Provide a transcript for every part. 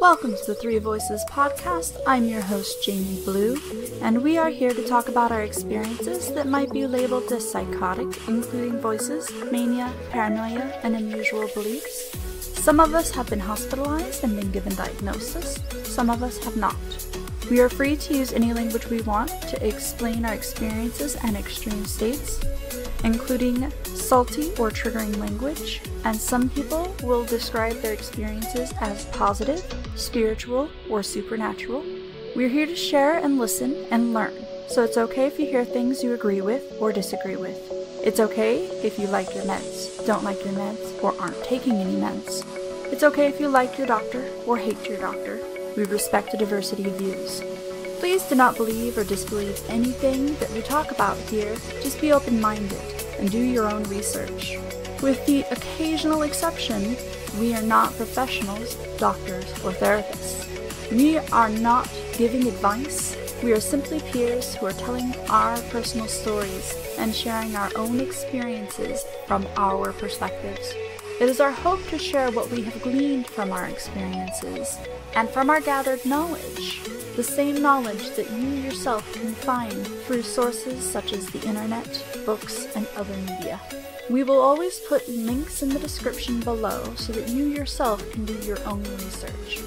Welcome to the Three Voices podcast. I'm your host, Jamie Blue, and we are here to talk about our experiences that might be labeled as psychotic, including voices, mania, paranoia, and unusual beliefs. Some of us have been hospitalized and been given diagnosis. Some of us have not. We are free to use any language we want to explain our experiences and extreme states, including salty or triggering language, and some people will describe their experiences as positive, spiritual, or supernatural. We're here to share and listen and learn, so it's okay if you hear things you agree with or disagree with. It's okay if you like your meds, don't like your meds, or aren't taking any meds. It's okay if you like your doctor or hate your doctor. We respect the diversity of views. Please do not believe or disbelieve anything that we talk about here. Just be open-minded and do your own research. With the occasional exception, we are not professionals, doctors, or therapists. We are not giving advice. We are simply peers who are telling our personal stories and sharing our own experiences from our perspectives. It is our hope to share what we have gleaned from our experiences and from our gathered knowledge, the same knowledge that you yourself can find through sources such as the internet, books, and other media. We will always put links in the description below so that you yourself can do your own research.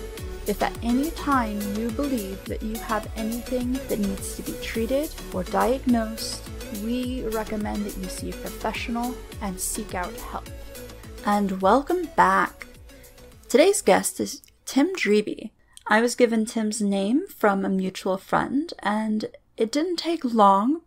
If at any time you believe that you have anything that needs to be treated or diagnosed, we recommend that you see a professional and seek out help. And welcome back. Today's guest is Tim Dreby. I was given Tim's name from a mutual friend, and it didn't take long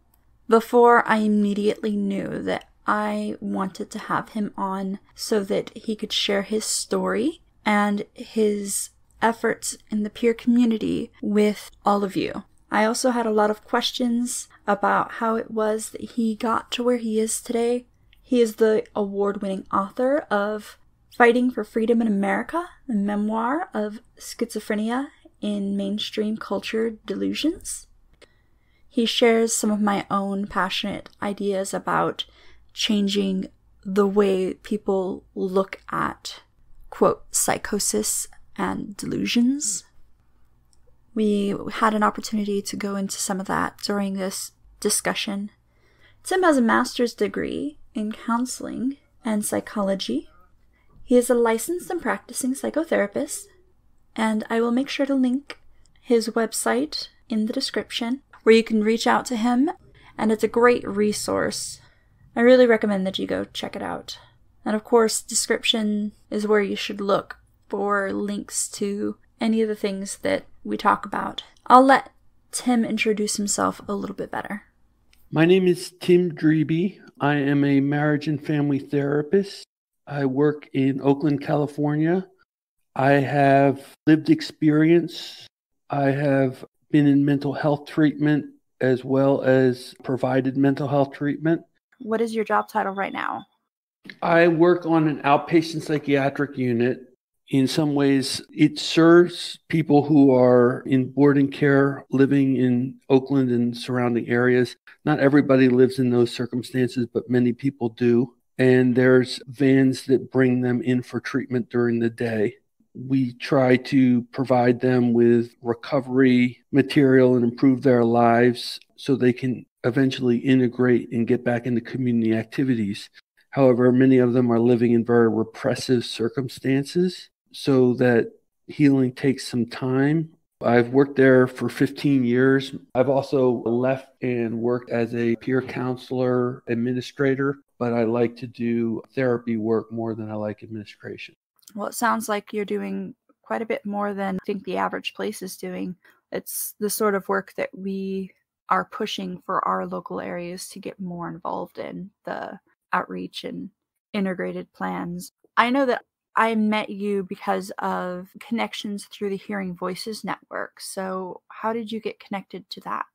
before I immediately knew that I wanted to have him on so that he could share his story and his efforts in the peer community with all of you. I also had a lot of questions about how it was that he got to where he is today. He is the award-winning author of Fighting for Freedom in America, a memoir of schizophrenia in mainstream culture delusions. He shares some of my own passionate ideas about changing the way people look at, quote, psychosis and delusions. We had an opportunity to go into some of that during this discussion. Tim has a master's degree in counseling and psychology. He is a licensed and practicing psychotherapist, and I will make sure to link his website in the description where you can reach out to him, and it's a great resource. I really recommend that you go check it out. And of course, description is where you should look for links to any of the things that we talk about. I'll let Tim introduce himself a little bit better. My name is Tim Dreby. I am a marriage and family therapist. I work in Oakland, California. I have lived experience. I have been in mental health treatment as well as provided mental health treatment. What is your job title right now? I work on an outpatient psychiatric unit. In some ways, it serves people who are in boarding care living in Oakland and surrounding areas. Not everybody lives in those circumstances, but many people do. And there's vans that bring them in for treatment during the day. We try to provide them with recovery material and improve their lives so they can eventually integrate and get back into community activities. However, many of them are living in very repressive circumstances, so that healing takes some time. I've worked there for 15 years. I've also left and worked as a peer counselor administrator, but I like to do therapy work more than I like administration. Well, it sounds like you're doing quite a bit more than I think the average place is doing. It's the sort of work that we are pushing for our local areas to get more involved in, the outreach and integrated plans. I know that I met you because of connections through the Hearing Voices Network. So how did you get connected to that?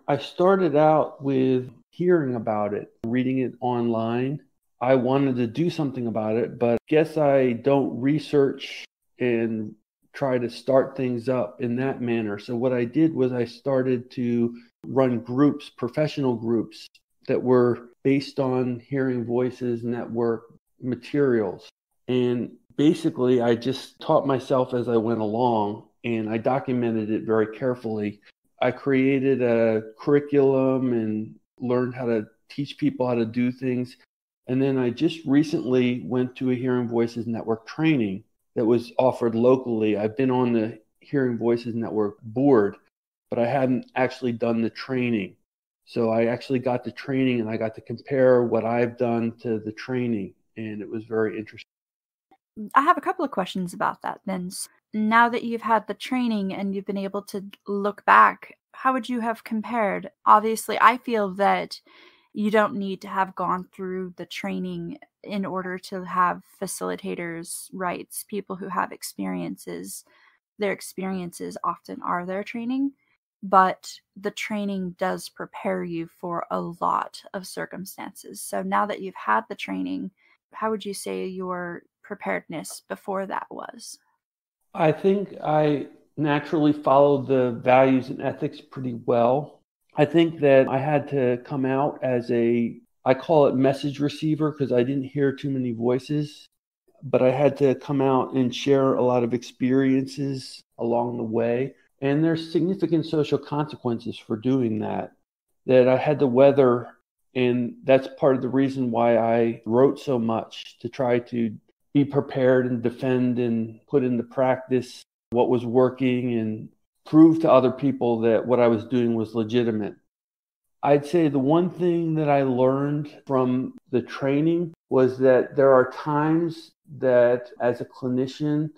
I started out with hearing about it, reading it online. I wanted to do something about it, but I guess I don't research and try to start things up in that manner. So what I did was I started to run groups, professional groups that were based on Hearing Voices Network materials. And basically, I just taught myself as I went along, and I documented it very carefully. I created a curriculum and learned how to teach people how to do things. And then I just recently went to a Hearing Voices Network training that was offered locally. I've been on the Hearing Voices Network board, but I hadn't actually done the training. So I actually got the training and I got to compare what I've done to the training, and it was very interesting. I have a couple of questions about that then. Now that you've had the training and you've been able to look back, how would you have compared? Obviously, I feel that you don't need to have gone through the training in order to have facilitators' rights. People who have experiences, their experiences often are their training, but the training does prepare you for a lot of circumstances. So now that you've had the training, how would you say your preparedness before that was? I think I naturally followed the values and ethics pretty well. I think that I had to come out as I call it message receiver because I didn't hear too many voices, but I had to come out and share a lot of experiences along the way. And there's significant social consequences for doing that I had to weather. And that's part of the reason why I wrote so much, to try to be prepared and defend and put into practice what was working and prove to other people that what I was doing was legitimate. I'd say the one thing that I learned from the training was that there are times that as a clinician,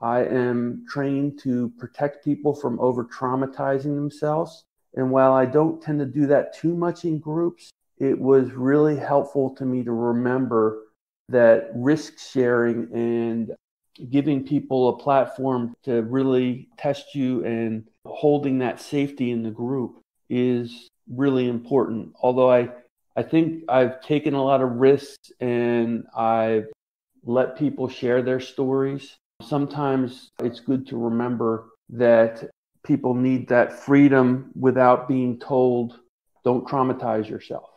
I am trained to protect people from over traumatizing themselves. And while I don't tend to do that too much in groups, it was really helpful to me to remember that risk sharing and giving people a platform to really test you and holding that safety in the group is really important. Although I think I've taken a lot of risks and I've let people share their stories. Sometimes it's good to remember that people need that freedom without being told, don't traumatize yourself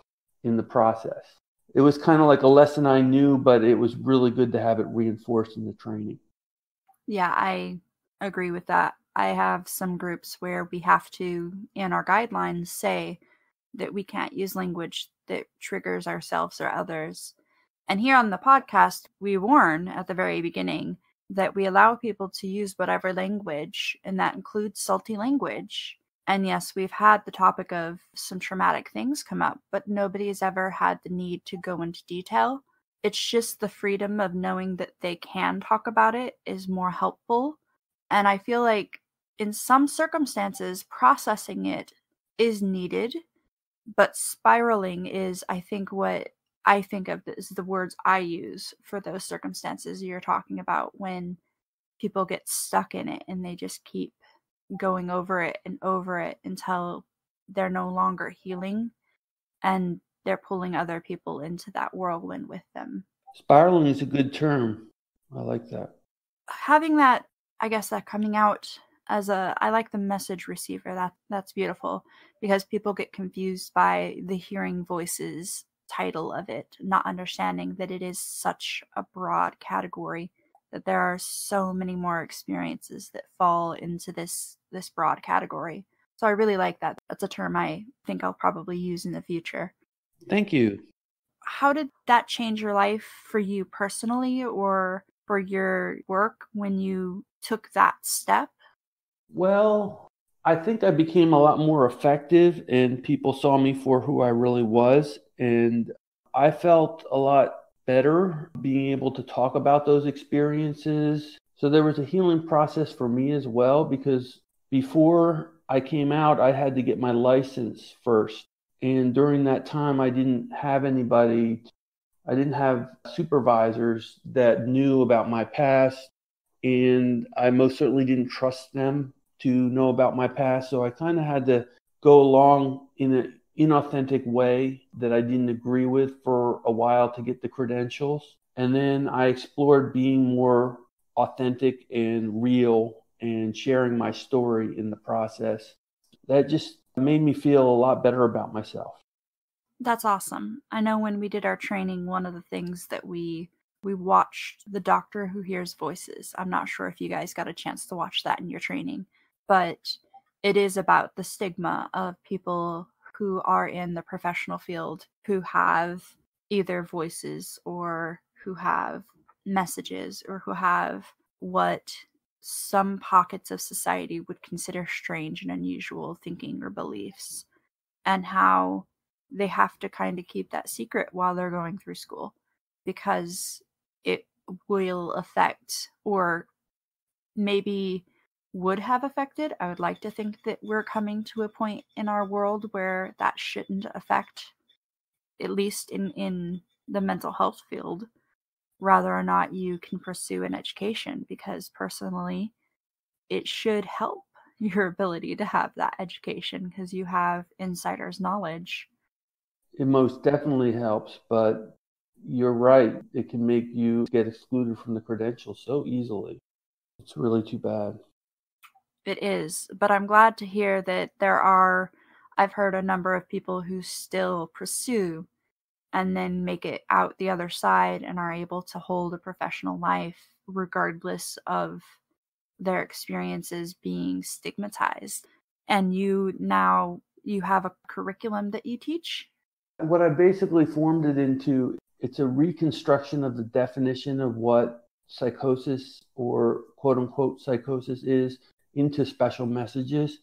in the process. It was kind of like a lesson I knew, but it was really good to have it reinforced in the training. Yeah, I agree with that. I have some groups where we have to, in our guidelines, say that we can't use language that triggers ourselves or others. And here on the podcast, we warn at the very beginning that we allow people to use whatever language, and that includes salty language. And yes, we've had the topic of some traumatic things come up, but nobody's ever had the need to go into detail. It's just the freedom of knowing that they can talk about it is more helpful. And I feel like in some circumstances, processing it is needed, but spiraling is, I think, what I think of as the words I use for those circumstances you're talking about, when people get stuck in it and they just keep going over it until they're no longer healing and they're pulling other people into that whirlwind with them. Spiraling is a good term. I like that. Having that, I guess, that coming out as I like the message receiver. That's beautiful, because people get confused by the Hearing Voices title of it, not understanding that it is such a broad category, that there are so many more experiences that fall into this broad category. So I really like that. That's a term I think I'll probably use in the future. Thank you. How did that change your life for you personally or for your work when you took that step? Well, I think I became a lot more effective and people saw me for who I really was. And I felt a lot better being able to talk about those experiences. So there was a healing process for me as well, because before I came out, I had to get my license first. And during that time, I didn't have anybody. I didn't have supervisors that knew about my past, and I most certainly didn't trust them to know about my past. So I kind of had to go along in an inauthentic way that I didn't agree with for a while to get the credentials. And then I explored being more authentic and real and sharing my story in the process. That just made me feel a lot better about myself. That's awesome. I know when we did our training, one of the things that we We watched The Doctor Who Hears Voices. I'm not sure if you guys got a chance to watch that in your training, but it is about the stigma of people who are in the professional field who have either voices or who have messages or who have what some pockets of society would consider strange and unusual thinking or beliefs, and how they have to kind of keep that secret while they're going through school because it will affect, or maybe would have affected. I would like to think that we're coming to a point in our world where that shouldn't affect, at least in the mental health field, whether or not you can pursue an education, because personally, it should help your ability to have that education because you have insider's knowledge. It most definitely helps, but you're right. It can make you get excluded from the credentials so easily. It's really too bad. It is, but I'm glad to hear that I've heard a number of people who still pursue and then make it out the other side and are able to hold a professional life regardless of their experiences being stigmatized. And you have a curriculum that you teach? What I basically formed it into, it's a reconstruction of the definition of what psychosis or quote unquote psychosis is into special messages.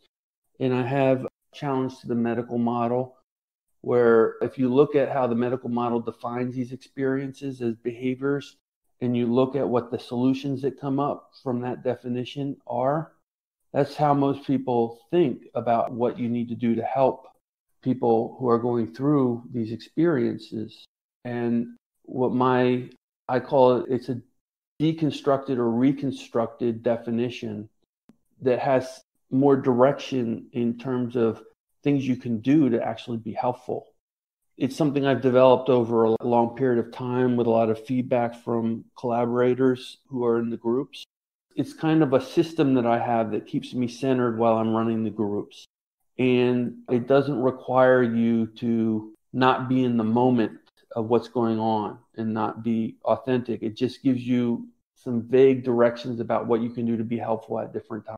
And I have a challenge to the medical model, where if you look at how the medical model defines these experiences as behaviors, and you look at what the solutions that come up from that definition are, that's how most people think about what you need to do to help people who are going through these experiences. And I call it's a deconstructed or reconstructed definition that has more direction in terms of things you can do to actually be helpful. It's something I've developed over a long period of time with a lot of feedback from collaborators who are in the groups. It's kind of a system that I have that keeps me centered while I'm running the groups. And it doesn't require you to not be in the moment of what's going on and not be authentic. It just gives you some vague directions about what you can do to be helpful at different times.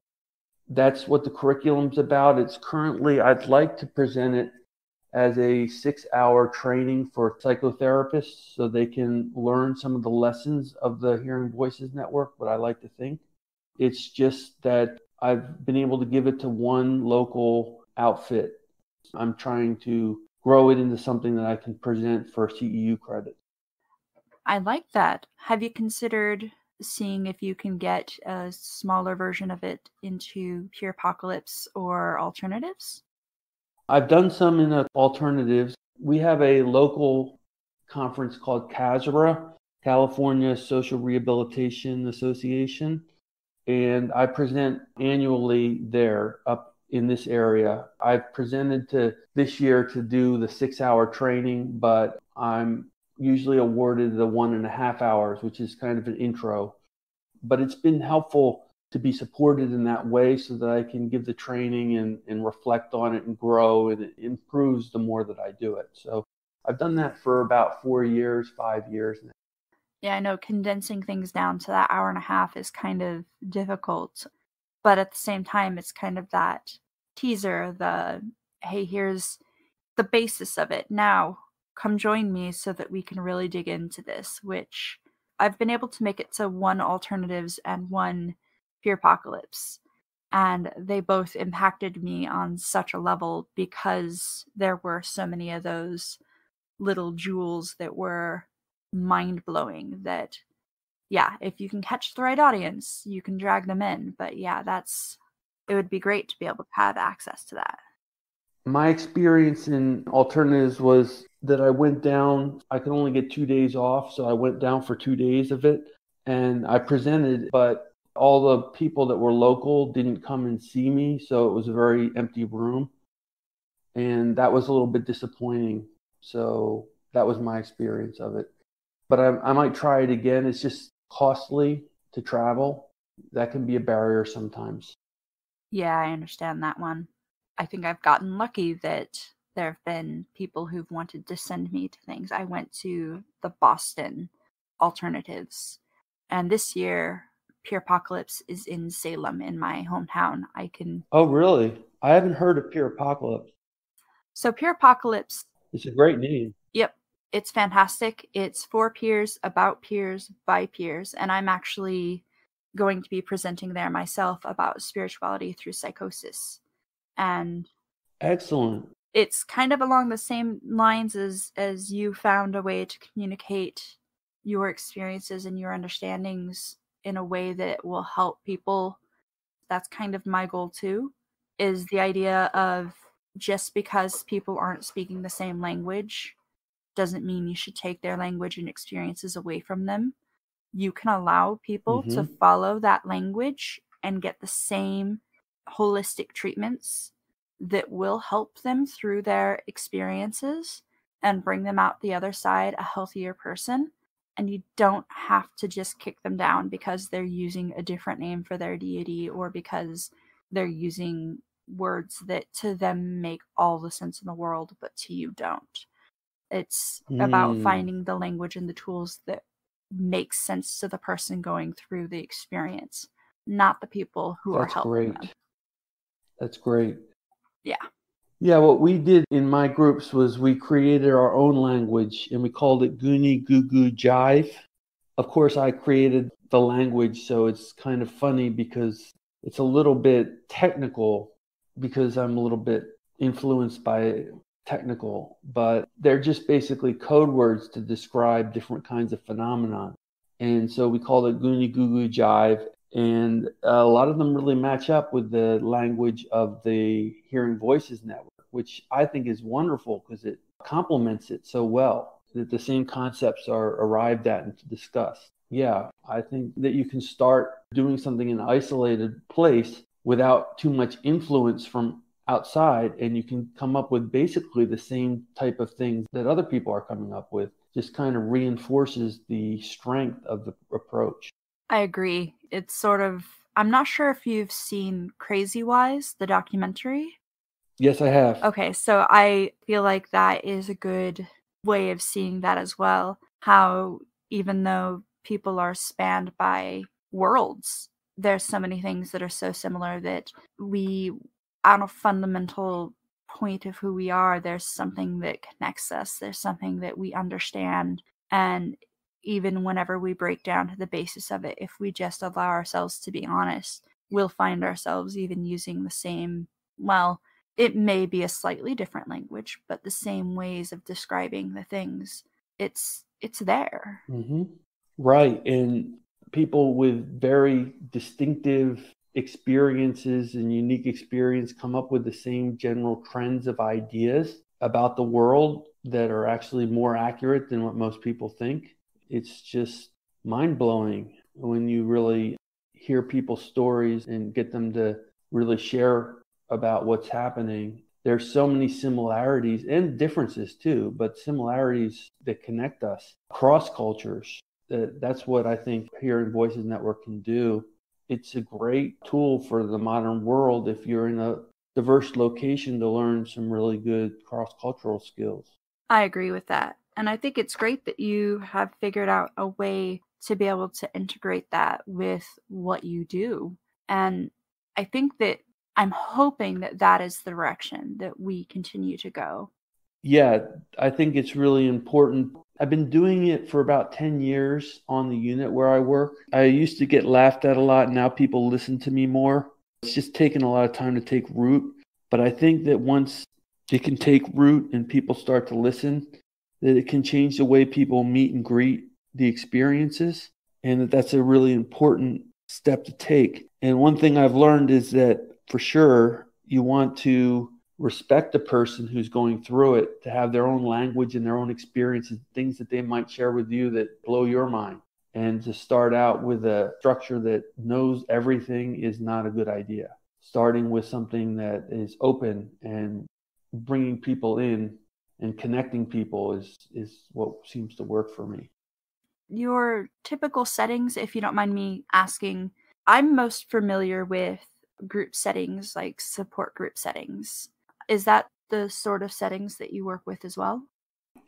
That's what the curriculum's about. It's currently, I'd like to present it as a 6-hour training for psychotherapists so they can learn some of the lessons of the Hearing Voices Network, what I like to think. It's just that I've been able to give it to one local outfit. I'm trying to grow it into something that I can present for CEU credit. I like that. Have you considered seeing if you can get a smaller version of it into Pure Apocalypse or alternatives? I've done some in alternatives. We have a local conference called CASRA, California Social Rehabilitation Association, and I present annually there up in this area. I've presented to this year to do the 6-hour training, but I'm usually awarded the 1.5 hours, which is kind of an intro. But it's been helpful to be supported in that way so that I can give the training and reflect on it and grow, and it improves the more that I do it. So I've done that for about 4 years, 5 years now. Yeah, I know condensing things down to that 1.5 hours is kind of difficult, but at the same time, it's kind of that teaser, hey, here's the basis of it. Now, come join me so that we can really dig into this, which I've been able to make it to one alternatives and one Pure Apocalypse. And they both impacted me on such a level because there were so many of those little jewels that were mind-blowing that, yeah, if you can catch the right audience, you can drag them in. But yeah, it would be great to be able to have access to that. My experience in alternatives was that I went down, I could only get 2 days off, so I went down for 2 days of it, and I presented, but all the people that were local didn't come and see me, so it was a very empty room, and that was a little bit disappointing. So that was my experience of it. But I might try it again. It's just costly to travel. That can be a barrier sometimes. Yeah, I understand that one. I think I've gotten lucky that there have been people who've wanted to send me to things. I went to the Boston alternatives. And this year, Pure Apocalypse is in Salem, in my hometown. Oh, really? I haven't heard of Pure Apocalypse. So Pure Apocalypse. It's a great name. Yep. It's fantastic. It's for peers, about peers, by peers. And I'm actually going to be presenting there myself about spirituality through psychosis. And excellent. It's kind of along the same lines as you found a way to communicate your experiences and your understandings in a way that will help people. That's kind of my goal too, is the idea of just because people aren't speaking the same language doesn't mean you should take their language and experiences away from them. You can allow people to follow that language and get the same holistic treatments that will help them through their experiences and bring them out the other side a healthier person. And you don't have to just kick them down because they're using a different name for their deity or because they're using words that to them make all the sense in the world, but to you don't. It's about finding the language and the tools that make sense to the person going through the experience, not the people who are helping them. That's great. Yeah. Yeah, what we did in my groups was we created our own language and we called it Goonie Goo Goo Jive. Of course, I created the language, so it's kind of funny because it's a little bit technical because I'm a little bit influenced by technical, but they're just basically code words to describe different kinds of phenomenon. And so we called it Goonie Goo Goo Jive. And a lot of them really match up with the language of the Hearing Voices Network, which I think is wonderful because it complements it so well that the same concepts are arrived at and discussed. Yeah, I think that you can start doing something in an isolated place without too much influence from outside, and you can come up with basically the same type of things that other people are coming up with. Just kind of reinforces the strength of the approach. I agree. It's sort of, I'm not sure if you've seen Crazy Wise, the documentary. Yes, I have. Okay, so I feel like that is a good way of seeing that as well. How even though people are spanned by worlds, there's so many things that are so similar that we, on a fundamental point of who we are, there's something that connects us. There's something that we understand. And even whenever we break down to the basis of it, if we just allow ourselves to be honest, we'll find ourselves even using the same, well, it may be a slightly different language, but the same ways of describing the things. It's there. Mm-hmm. Right. And people with very distinctive experiences and unique experience come up with the same general trends of ideas about the world that are actually more accurate than what most people think. It's just mind-blowing when you really hear people's stories and get them to really share about what's happening. There's so many similarities and differences too, but similarities that connect us across cultures. That's what I think Hearing Voices Network can do. It's a great tool for the modern world if you're in a diverse location to learn some really good cross-cultural skills. I agree with that. And I think it's great that you have figured out a way to be able to integrate that with what you do. And I think that I'm hoping that that is the direction that we continue to go. Yeah, I think it's really important. I've been doing it for about 10 years on the unit where I work. I used to get laughed at a lot. Now people listen to me more. It's just taken a lot of time to take root. But I think that once it can take root and people start to listen, that it can change the way people meet and greet the experiences, and that's a really important step to take. And one thing I've learned is that for sure you want to respect the person who's going through it, to have their own language and their own experiences, things that they might share with you that blow your mind. And to start out with a structure that knows everything is not a good idea. Starting with something that is open and bringing people in and connecting people is what seems to work for me. Your typical settings, if you don't mind me asking, I'm most familiar with group settings, like support group settings. Is that the sort of settings that you work with as well?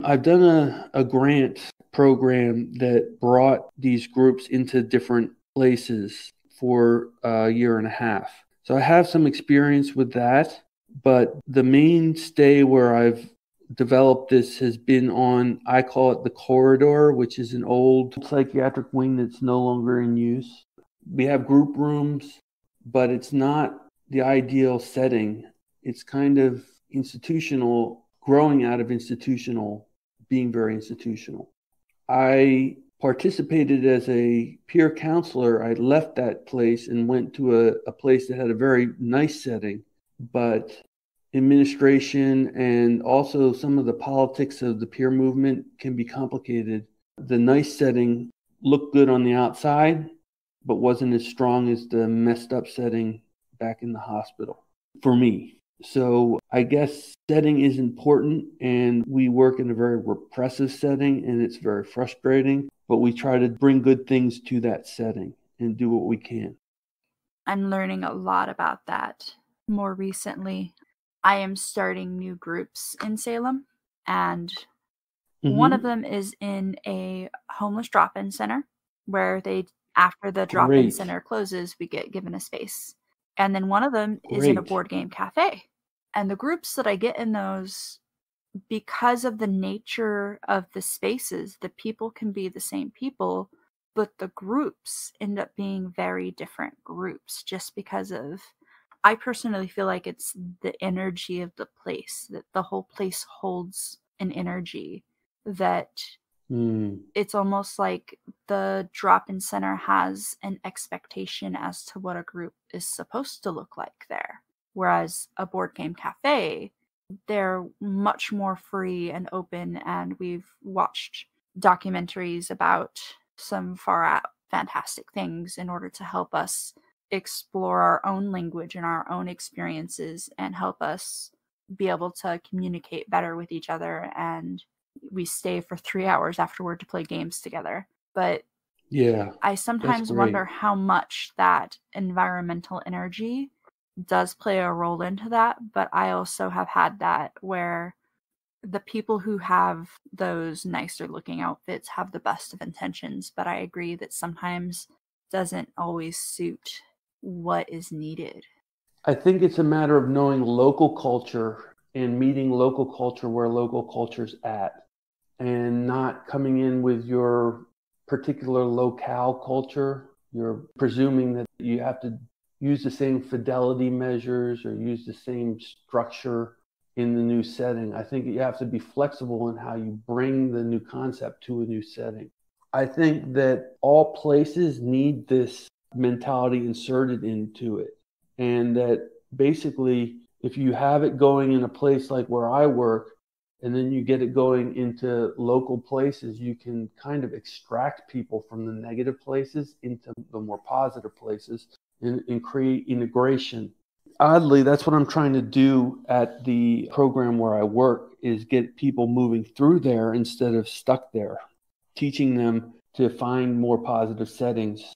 I've done a grant program that brought these groups into different places for a year and a half. So I have some experience with that, but the mainstay where I've developed this has been on, I call it the corridor, which is an old psychiatric wing that's no longer in use. We have group rooms, but it's not the ideal setting. It's kind of institutional, growing out of institutional, being very institutional. I participated as a peer counselor. I left that place and went to a place that had a very nice setting, but administration and also some of the politics of the peer movement can be complicated. The nice setting looked good on the outside, but wasn't as strong as the messed up setting back in the hospital for me. So I guess setting is important, and we work in a very repressive setting, and it's very frustrating, but we try to bring good things to that setting and do what we can. I'm learning a lot about that more recently. I am starting new groups in Salem, and one of them is in a homeless drop-in center where after the drop-in center closes, we get given a space. And then one of them is in a board game cafe. And the groups that I get in those, because of the nature of the spaces, the people can be the same people, but the groups end up being very different groups just because of, I personally feel like it's the energy of the place, that the whole place holds an energy that it's almost like the drop-in center has an expectation as to what a group is supposed to look like there. Whereas a board game cafe, they're much more free and open, and we've watched documentaries about some far out fantastic things in order to help us explore our own language and our own experiences and help us be able to communicate better with each other. And we stay for 3 hours afterward to play games together. But yeah, I sometimes wonder how much that environmental energy does play a role into that. But I also have had that where the people who have those nicer looking outfits have the best of intentions, but I agree that sometimes doesn't always suit what is needed. I think it's a matter of knowing local culture and meeting local culture where local culture's at, and not coming in with your particular locale culture. You're presuming that you have to use the same fidelity measures or use the same structure in the new setting. I think you have to be flexible in how you bring the new concept to a new setting. I think that all places need this mentality inserted into it. And that basically, if you have it going in a place like where I work, and then you get it going into local places, you can kind of extract people from the negative places into the more positive places and create integration. Oddly, that's what I'm trying to do at the program where I work, is get people moving through there instead of stuck there, teaching them to find more positive settings.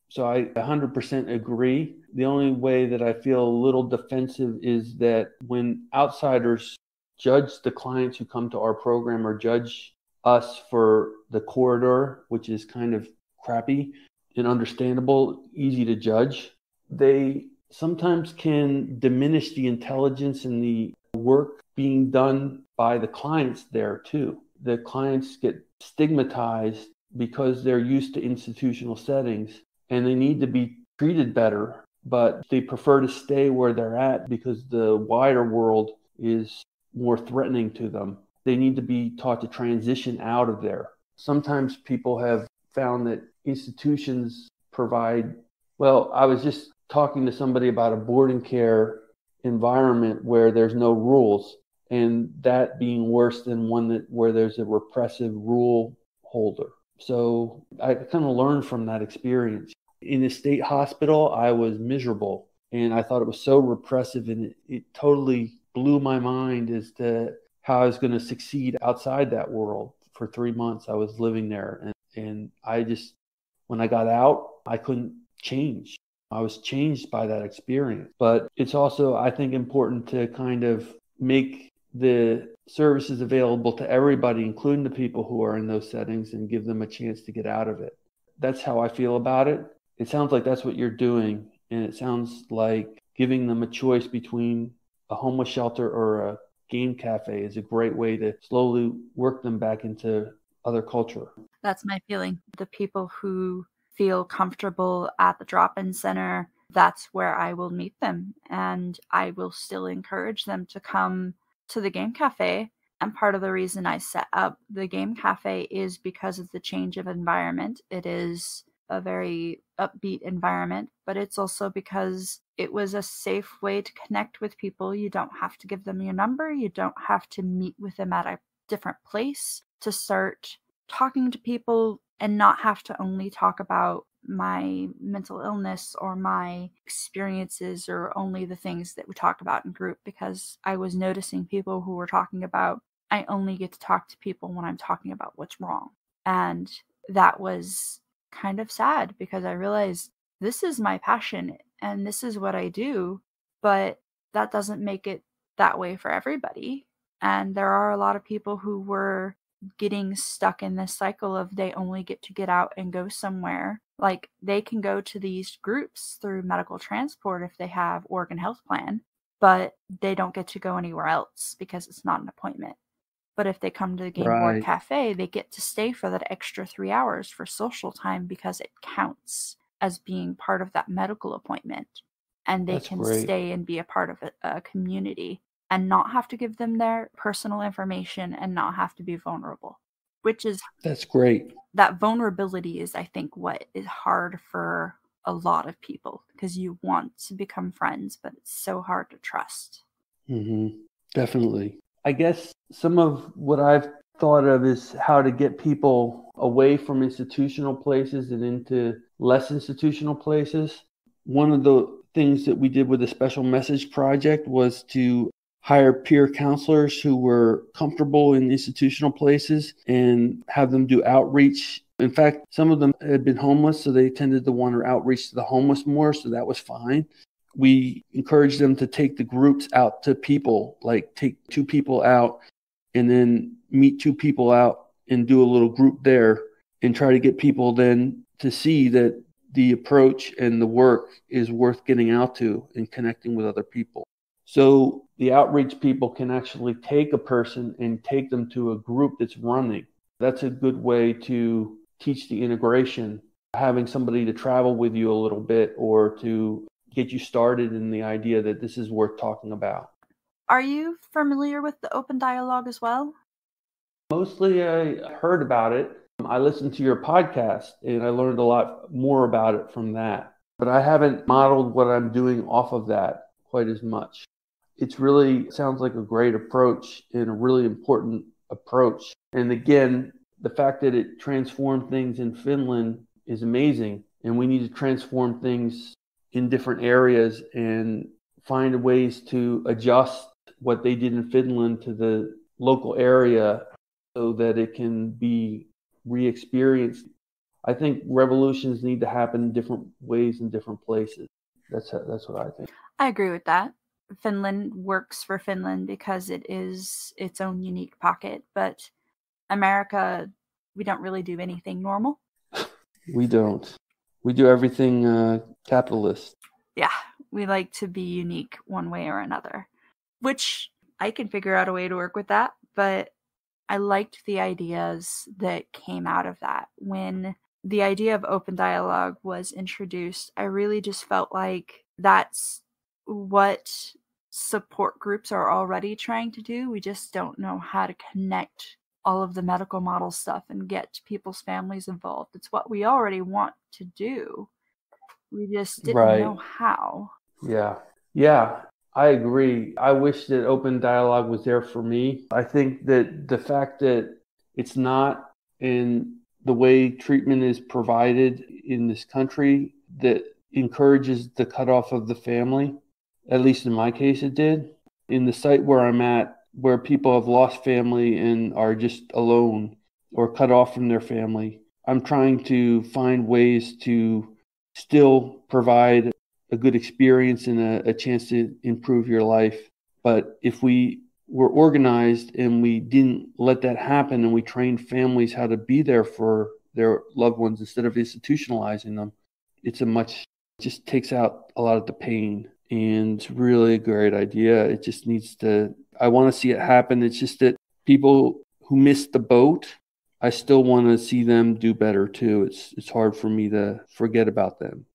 So I 100% agree. The only way that I feel a little defensive is that when outsiders judge the clients who come to our program or judge us for the corridor, which is kind of crappy and understandable, easy to judge, they sometimes can diminish the intelligence and the work being done by the clients there too. The clients get stigmatized because they're used to institutional settings and they need to be treated better, but they prefer to stay where they're at because the wider world is more threatening to them. They need to be taught to transition out of there. Sometimes people have found that institutions provide, well, I was just talking to somebody about a boarding care environment where there's no rules, and that being worse than one where there's a repressive rule holder. So I kind of learned from that experience. In the state hospital, I was miserable, and I thought it was so repressive, and it totally blew my mind as to how I was going to succeed outside that world. For 3 months, I was living there, and I just, when I got out, I couldn't change. I was changed by that experience. But it's also, I think, important to kind of make the services available to everybody, including the people who are in those settings, and give them a chance to get out of it. That's how I feel about it. It sounds like that's what you're doing. And it sounds like giving them a choice between a homeless shelter or a game cafe is a great way to slowly work them back into other culture. That's my feeling. The people who feel comfortable at the drop-in center, that's where I will meet them. And I will still encourage them to come to the game cafe. And part of the reason I set up the game cafe is because of the change of environment. It is a very upbeat environment, but it's also because it was a safe way to connect with people. You don't have to give them your number. You don't have to meet with them at a different place to start talking to people and not have to only talk about my mental illness or my experiences or only the things that we talked about in group, because I was noticing people who were talking about, I only get to talk to people when I'm talking about what's wrong. And that was kind of sad because I realized this is my passion and this is what I do, but that doesn't make it that way for everybody. And there are a lot of people who were getting stuck in this cycle of they only get to get out and go somewhere. Like they can go to these groups through medical transport if they have Oregon Health Plan, but they don't get to go anywhere else because it's not an appointment. But if they come to the Game Board Cafe, they get to stay for that extra 3 hours for social time because it counts as being part of that medical appointment. And they can stay and be a part of a community and not have to give them their personal information and not have to be vulnerable, which is... That's great. That vulnerability is, I think, what is hard for a lot of people because you want to become friends, but it's so hard to trust. Mm-hmm. Definitely. I guess some of what I've thought of is how to get people away from institutional places and into less institutional places. One of the things that we did with the Special Message Project was to hire peer counselors who were comfortable in institutional places and have them do outreach. In fact, some of them had been homeless, so they tended to want to outreach to the homeless more, so that was fine. We encouraged them to take the groups out to people, like take 2 people out and then meet 2 people out and do a little group there and try to get people then to see that the approach and the work is worth getting out to and connecting with other people. So the outreach people can actually take a person and take them to a group that's running. That's a good way to teach the integration, having somebody to travel with you a little bit or to get you started in the idea that this is worth talking about. Are you familiar with the open dialogue as well? Mostly I heard about it. I listened to your podcast and I learned a lot more about it from that. But I haven't modeled what I'm doing off of that quite as much. It's really sounds like a great approach and a really important approach. And again, the fact that it transformed things in Finland is amazing. And we need to transform things in different areas and find ways to adjust what they did in Finland to the local area so that it can be re-experienced. I think revolutions need to happen in different ways in different places. That's what I think. I agree with that. Finland works for Finland because it is its own unique pocket, but America, we don't really do anything normal. We don't. We do everything capitalist. Yeah, we like to be unique one way or another, which I can figure out a way to work with that, but I liked the ideas that came out of that. When the idea of open dialogue was introduced, I really just felt like that's what support groups are already trying to do. We just don't know how to connect all of the medical model stuff and get people's families involved. It's what we already want to do. We just didn't know how. Yeah, I agree. I wish that open dialogue was there for me. I think that the fact that it's not in the way treatment is provided in this country that encourages the cutoff of the family. At least in my case, it did. In the site where I'm at, where people have lost family and are just alone or cut off from their family, I'm trying to find ways to still provide a good experience and a chance to improve your life. But if we were organized and we didn't let that happen, and we trained families how to be there for their loved ones instead of institutionalizing them, it just takes out a lot of the pain. And it's really a great idea. It just needs to, I want to see it happen. It's just that people who missed the boat, I still want to see them do better too. It's hard for me to forget about them.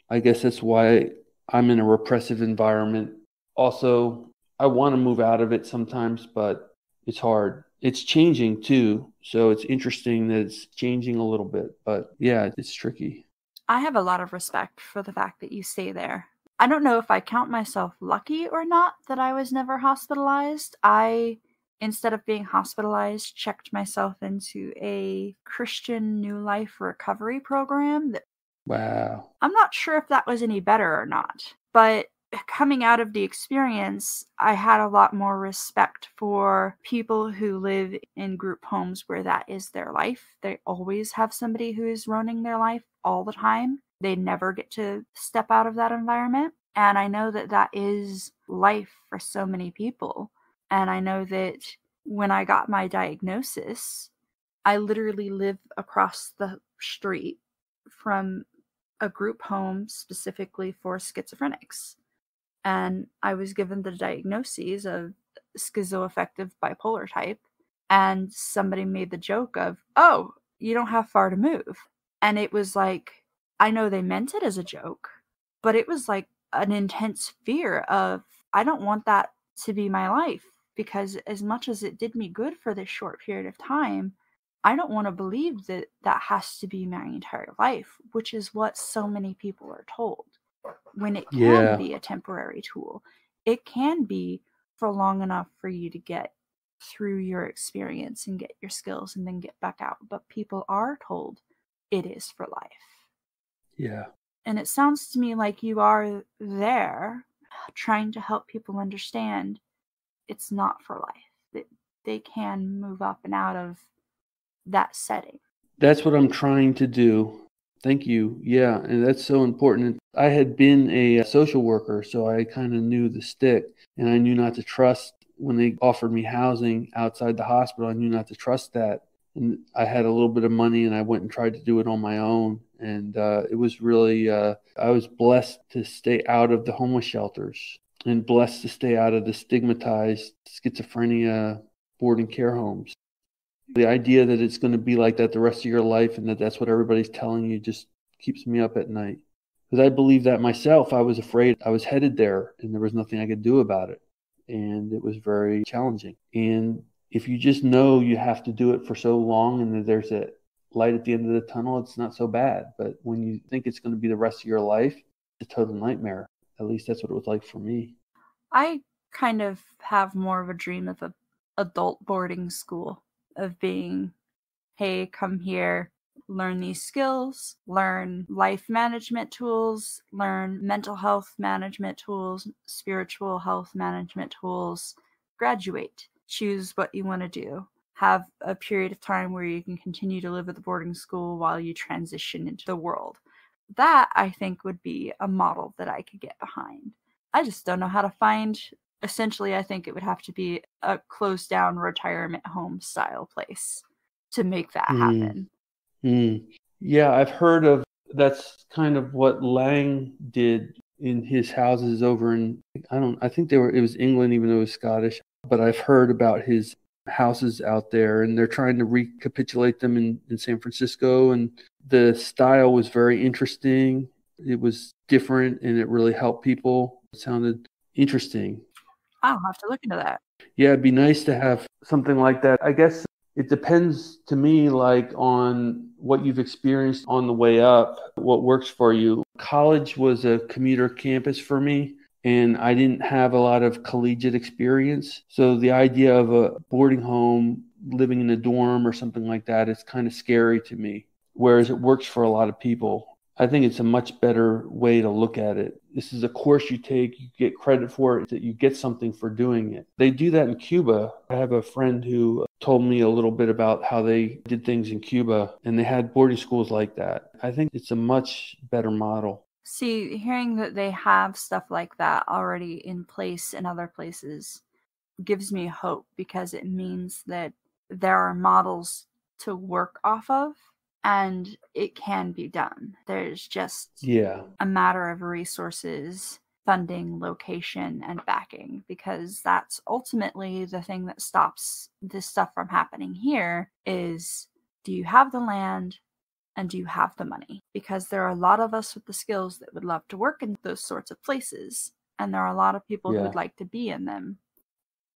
I guess that's why I'm in a repressive environment. Also, I want to move out of it sometimes, but it's hard. It's changing too. So it's interesting that it's changing a little bit. But yeah, it's tricky. I have a lot of respect for the fact that you stay there. I don't know if I count myself lucky or not that I was never hospitalized. Instead of being hospitalized, checked myself into a Christian New Life recovery program. Wow. I'm not sure if that was any better or not, but coming out of the experience, I had a lot more respect for people who live in group homes where that is their life. They always have somebody who is running their life all the time. They never get to step out of that environment. And I know that that is life for so many people. And I know that when I got my diagnosis, I literally live across the street from a group home specifically for schizophrenics. And I was given the diagnoses of schizoaffective bipolar type. And somebody made the joke of, oh, you don't have far to move. And it was like, I know they meant it as a joke, but it was like an intense fear of, I don't want that to be my life, because as much as it did me good for this short period of time, I don't want to believe that that has to be my entire life, which is what so many people are told. When it can be a temporary tool, it can be for long enough for you to get through your experience and get your skills and then get back out. But people are told it is for life. Yeah. And it sounds to me like you are there trying to help people understand it's not for life, that they can move up and out of that setting. That's what I'm trying to do. Thank you. Yeah, and that's so important. I had been a social worker, so I kind of knew the stick, and I knew not to trust when they offered me housing outside the hospital. I knew not to trust that. And I had a little bit of money, and I went and tried to do it on my own. And it was really, I was blessed to stay out of the homeless shelters and blessed to stay out of the stigmatized schizophrenia boarding care homes. The idea that it's going to be like that the rest of your life and that that's what everybody's telling you just keeps me up at night. Because I believe that myself. I was afraid I was headed there and there was nothing I could do about it. And it was very challenging. And if you just know you have to do it for so long and that there's a light at the end of the tunnel, it's not so bad. But when you think it's going to be the rest of your life, it's a total nightmare. At least that's what it was like for me. I kind of have more of a dream of an adult boarding school, of being, hey, come here, learn these skills, learn life management tools, learn mental health management tools, spiritual health management tools, graduate, choose what you want to do, have a period of time where you can continue to live at the boarding school while you transition into the world. That, I think, would be a model that I could get behind. I just don't know how to find. Essentially, I think it would have to be a closed down retirement home style place to make that happen. Yeah, I've heard of, that's kind of what Lang did in his houses over in, I think it was England, even though it was Scottish, but I've heard about his houses out there, and they're trying to recapitulate them in San Francisco, and the style was very interesting. It was different and it really helped people. It sounded interesting. I'll have to look into that. Yeah, it'd be nice to have something like that. I guess it depends to me, like, on what you've experienced on the way up, what works for you. College was a commuter campus for me, and I didn't have a lot of collegiate experience. So the idea of a boarding home, living in a dorm or something like that, is kind of scary to me, whereas it works for a lot of people. I think it's a much better way to look at it. This is a course you take, you get credit for it, that you get something for doing it. They do that in Cuba. I have a friend who told me a little bit about how they did things in Cuba, and they had boarding schools like that. I think it's a much better model. See, hearing that they have stuff like that already in place in other places gives me hope, because it means that there are models to work off of and it can be done. There's just a matter of resources, funding, location, and backing, because that's ultimately the thing that stops this stuff from happening here is, do you have the land and do you have the money? Because there are a lot of us with the skills that would love to work in those sorts of places, and there are a lot of people who would like to be in them.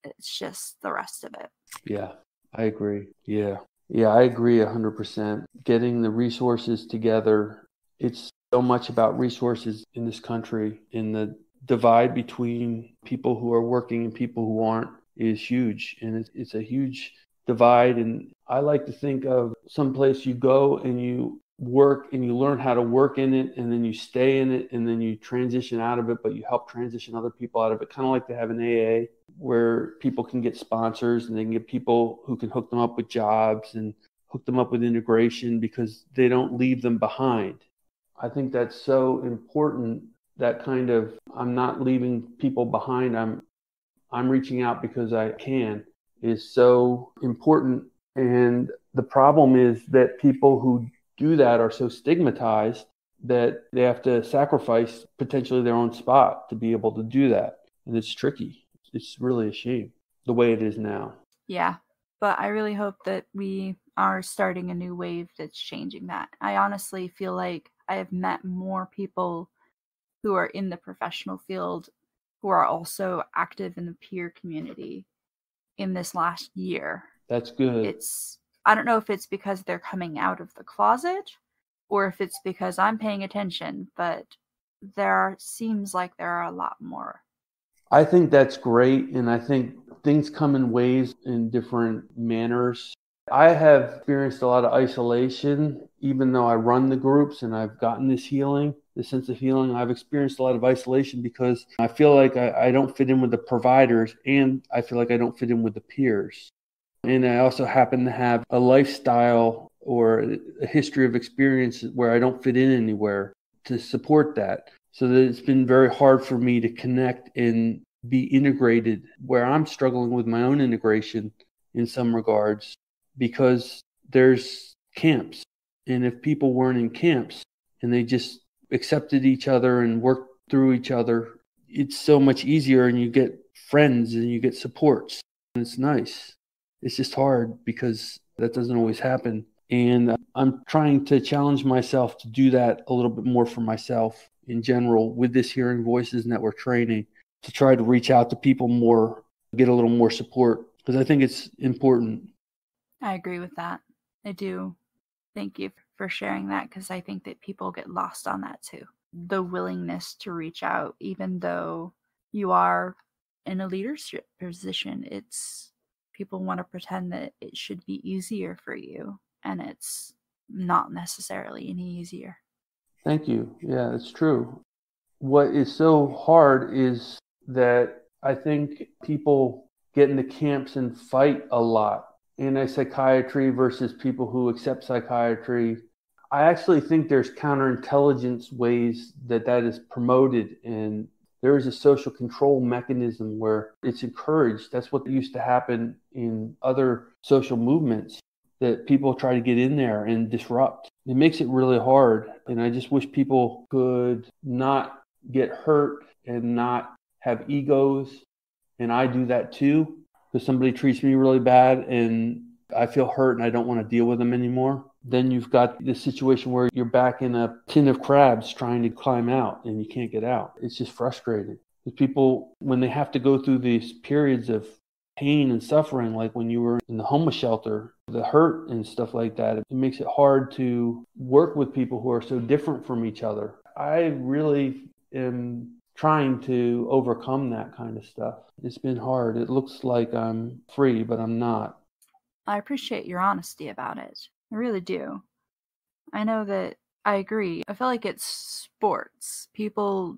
It's just the rest of it. Yeah, I agree. Yeah, I agree 100%. Getting the resources together, it's so much about resources in this country, and the divide between people who are working and people who aren't is huge, and it's a huge divide. And I like to think of some place you go and you work and you learn how to work in it, and then you stay in it, and then you transition out of it, but you help transition other people out of it. Kind of like to have an AA where people can get sponsors and they can get people who can hook them up with jobs and hook them up with integration, because they don't leave them behind. I think that's so important. That kind of, I'm not leaving people behind, I'm reaching out because I can, is so important. And the problem is that people who do that are so stigmatized that they have to sacrifice potentially their own spot to be able to do that. And it's tricky. It's really a shame the way it is now. Yeah, but I really hope that we are starting a new wave that's changing that. I honestly feel like I have met more people who are in the professional field who are also active in the peer community in this last year. That's good. I don't know if it's because they're coming out of the closet or if it's because I'm paying attention, but seems like there are a lot more. I think that's great. And I think things come in waves in different manners. I have experienced a lot of isolation, even though I run the groups and I've gotten this healing, this sense of healing. I've experienced a lot of isolation because I feel like I don't fit in with the providers, and I feel like I don't fit in with the peers. And I also happen to have a lifestyle or a history of experience where I don't fit in anywhere to support that. So that it's been very hard for me to connect and be integrated, where I'm struggling with my own integration in some regards, because there's camps. And if people weren't in camps and they just accepted each other and worked through each other, it's so much easier, and you get friends and you get supports, and it's nice. It's just hard because that doesn't always happen. And I'm trying to challenge myself to do that a little bit more for myself in general with this Hearing Voices Network training, to try to reach out to people more, get a little more support, because I think it's important. I agree with that. I do. Thank you for sharing that, because I think that people get lost on that too. The willingness to reach out, even though you are in a leadership position, people want to pretend that it should be easier for you, and it's not necessarily any easier. Thank you. Yeah, it's true. What is so hard is that I think people get into camps and fight a lot. Anti-psychiatry versus people who accept psychiatry. I actually think there's counterintelligence ways that is promoted, and there is a social control mechanism where it's encouraged. That's what used to happen in other social movements, that people try to get in there and disrupt. It makes it really hard. And I just wish people could not get hurt and not have egos. And I do that too, because somebody treats me really bad and I feel hurt and I don't want to deal with them anymore. Then you've got this situation where you're back in a tin of crabs trying to climb out and you can't get out. It's just frustrating. Because people, when they have to go through these periods of pain and suffering, like when you were in the homeless shelter, the hurt and stuff like that, it makes it hard to work with people who are so different from each other. I really am trying to overcome that kind of stuff. It's been hard. It looks like I'm free, but I'm not. I appreciate your honesty about it. I really do. I know that I agree. I feel like it's sports. People,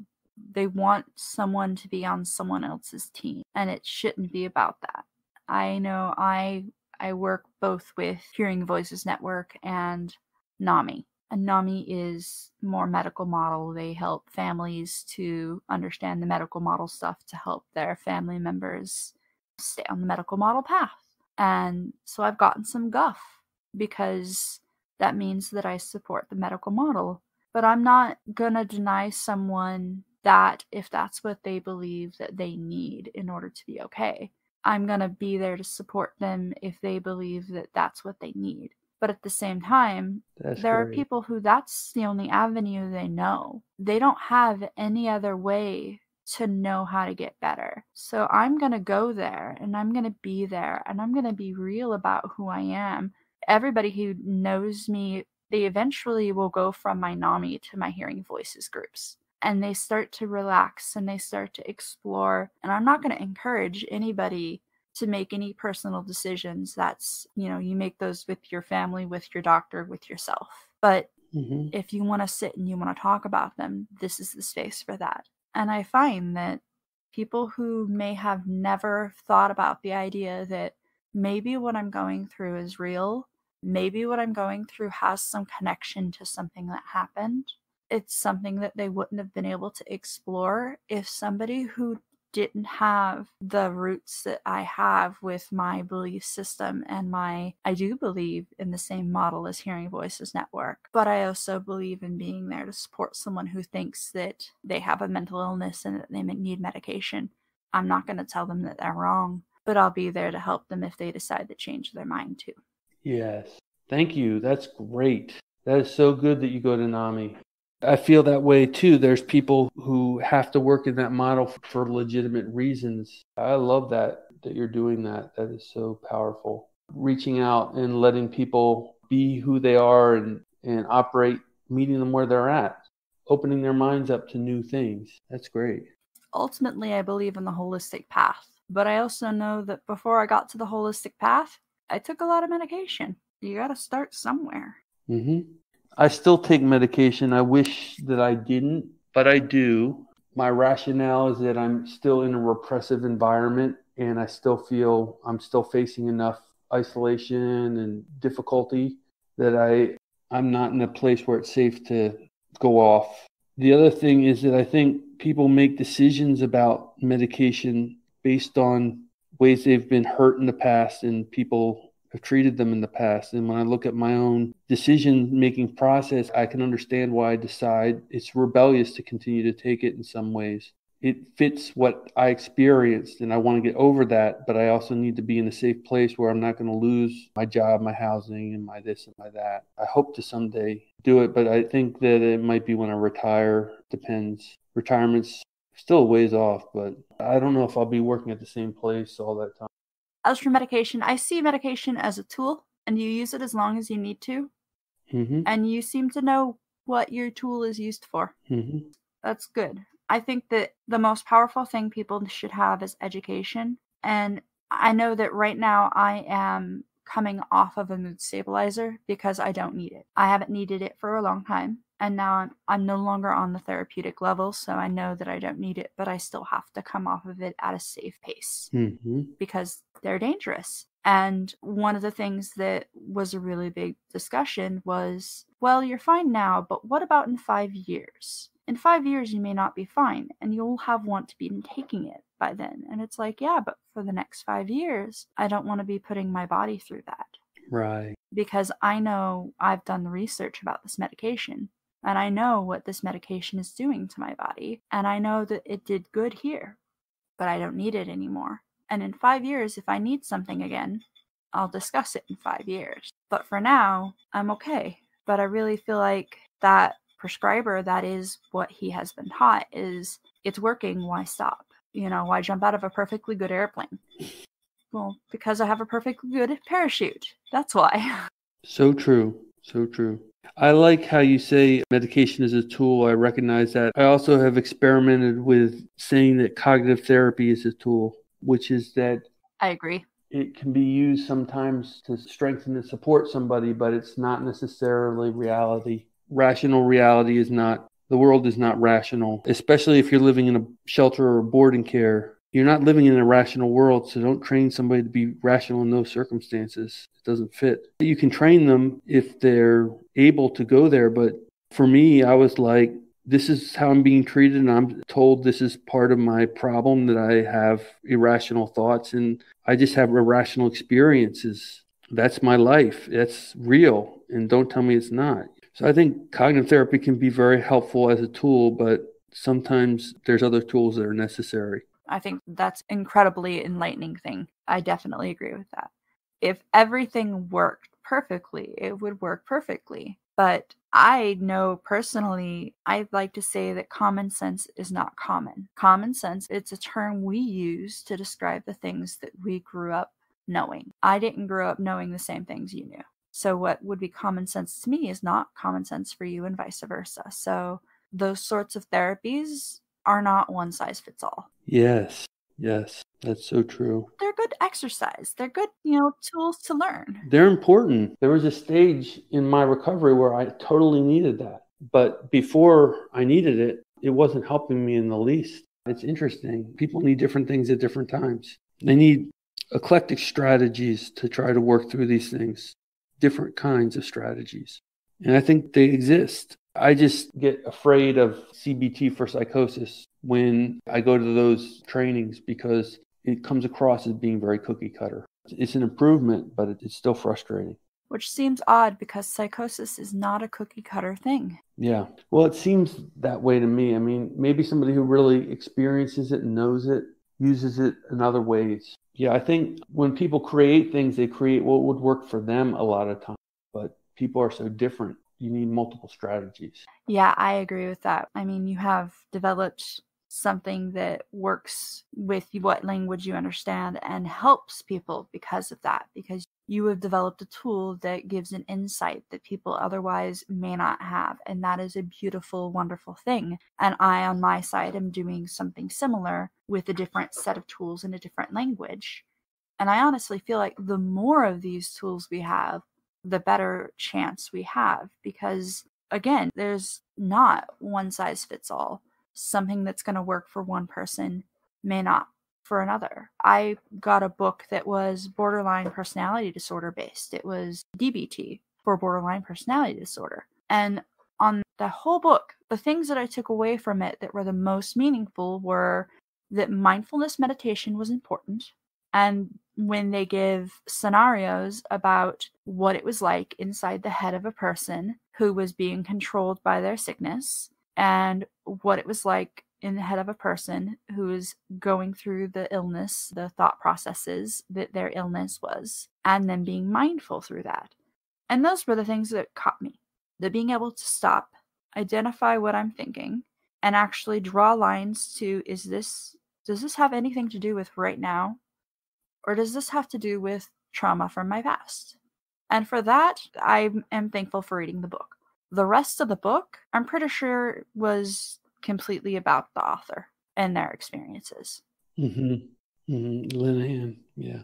they want someone to be on someone else's team, and it shouldn't be about that. I know I work both with Hearing Voices Network and NAMI. And NAMI is more medical model. They help families to understand the medical model stuff to help their family members stay on the medical model path. And so I've gotten some guff because that means that I support the medical model. But I'm not gonna deny someone that if that's what they believe that they need in order to be okay. I'm gonna be there to support them if they believe that that's what they need. But at the same time, there are people who that's the only avenue they know. They don't have any other way to know how to get better. So I'm going to go there and I'm going to be there and I'm going to be real about who I am. Everybody who knows me, they eventually will go from my NAMI to my hearing voices groups. And they start to relax and they start to explore. And I'm not going to encourage anybody to make any personal decisions. That's, you make those with your family, with your doctor, with yourself. But if you want to sit and you want to talk about them, this is the space for that. And I find that people who may have never thought about the idea that maybe what I'm going through is real, maybe what I'm going through has some connection to something that happened, it's something that they wouldn't have been able to explore if somebody who didn't have the roots that I have with my belief system and I do believe in the same model as Hearing Voices Network, but I also believe in being there to support someone who thinks that they have a mental illness and that they need medication. I'm not going to tell them that they're wrong, but I'll be there to help them if they decide to change their mind too. Yes. Thank you. That's great. That is so good that you go to NAMI. I feel that way too. There's people who have to work in that model for legitimate reasons. I love that you're doing that. That is so powerful. Reaching out and letting people be who they are and operate, meeting them where they're at, opening their minds up to new things. That's great. Ultimately, I believe in the holistic path, but I also know that before I got to the holistic path, I took a lot of medication. You got to start somewhere. I still take medication. I wish that I didn't, but I do. My rationale is that I'm still in a repressive environment and I still feel I'm still facing enough isolation and difficulty that I'm not in a place where it's safe to go off. The other thing is that I think people make decisions about medication based on ways they've been hurt in the past and people have treated them in the past. And when I look at my own decision-making process, I can understand why I decide it's rebellious to continue to take it in some ways. It fits what I experienced, and I want to get over that, but I also need to be in a safe place where I'm not going to lose my job, my housing, and my this and my that. I hope to someday do it, but I think that it might be when I retire. Depends. Retirement's still a ways off, but I don't know if I'll be working at the same place all that time. As for medication, I see medication as a tool, and you use it as long as you need to. And you seem to know what your tool is used for. That's good. I think that the most powerful thing people should have is education. And I know that right now I am coming off of a mood stabilizer because I don't need it. I haven't needed it for a long time. And now I'm no longer on the therapeutic level, so I know that I don't need it, but I still have to come off of it at a safe pace because they're dangerous. And one of the things that was a really big discussion was, well, you're fine now, but what about in 5 years? In 5 years, you may not be fine, and you'll have want to be taking it by then. And it's like, yeah, but for the next 5 years, I don't want to be putting my body through that. Right. Because I know I've done the research about this medication. And I know what this medication is doing to my body. And I know that it did good here, but I don't need it anymore. And in 5 years, if I need something again, I'll discuss it in 5 years. But for now, I'm okay. But I really feel like that prescriber, that is what he has been taught, is it's working, why stop? Why jump out of a perfectly good airplane? Well, because I have a perfectly good parachute. That's why. So true. So true. I like how you say medication is a tool. I recognize that. I also have experimented with saying that cognitive therapy is a tool, which is that I agree. It can be used sometimes to strengthen and support somebody, but it's not necessarily reality. Rational reality is not, the world is not rational, especially if you're living in a shelter or boarding care. You're not living in a rational world, so don't train somebody to be rational in those circumstances. It doesn't fit. You can train them if they're able to go there, but for me, I was like, this is how I'm being treated, and I'm told this is part of my problem, that I have irrational thoughts and I just have irrational experiences. That's my life. That's real. And don't tell me it's not. So I think cognitive therapy can be very helpful as a tool, but sometimes there's other tools that are necessary. I think that's incredibly enlightening thing. I definitely agree with that. If everything worked perfectly, it would work perfectly. But I know personally, I'd like to say that common sense is not common. Common sense, it's a term we use to describe the things that we grew up knowing. I didn't grow up knowing the same things you knew. So what would be common sense to me is not common sense for you, and vice versa. So those sorts of therapies are not one size fits all. Yes, that's so true. They're good exercise. They're good, tools to learn. They're important. There was a stage in my recovery where I totally needed that. But before I needed it, it wasn't helping me in the least. It's interesting. People need different things at different times. They need eclectic strategies to try to work through these things, different kinds of strategies. And I think they exist. I just get afraid of CBT for psychosis when I go to those trainings because it comes across as being very cookie cutter. It's an improvement, but it's still frustrating. Which seems odd because psychosis is not a cookie cutter thing. Yeah. Well, it seems that way to me. I mean, maybe somebody who really experiences it and knows it uses it in other ways. Yeah, I think when people create things, they create what would work for them a lot of times. But people are so different. You need multiple strategies. Yeah, I agree with that. I mean, you have developed something that works with what language you understand and helps people because of that, because you have developed a tool that gives an insight that people otherwise may not have. And that is a beautiful, wonderful thing. And I, on my side, am doing something similar with a different set of tools in a different language. And I honestly feel like the more of these tools we have, the better chance we have, because again, there's not one size fits all. Something that's going to work for one person may not for another. I got a book that was borderline personality disorder based. It was DBT for borderline personality disorder. And on the whole book, the things that I took away from it that were the most meaningful were that mindfulness meditation was important. And when they give scenarios about what it was like inside the head of a person who was being controlled by their sickness, and what it was like in the head of a person who is going through the illness, the thought processes that their illness was, and then being mindful through that. And those were the things that caught me. The being able to stop, identify what I'm thinking, and actually draw lines to, does this have anything to do with right now? Or does this have to do with trauma from my past? And for that, I am thankful for reading the book. The rest of the book, I'm pretty sure, was completely about the author and their experiences. Linehan, yeah.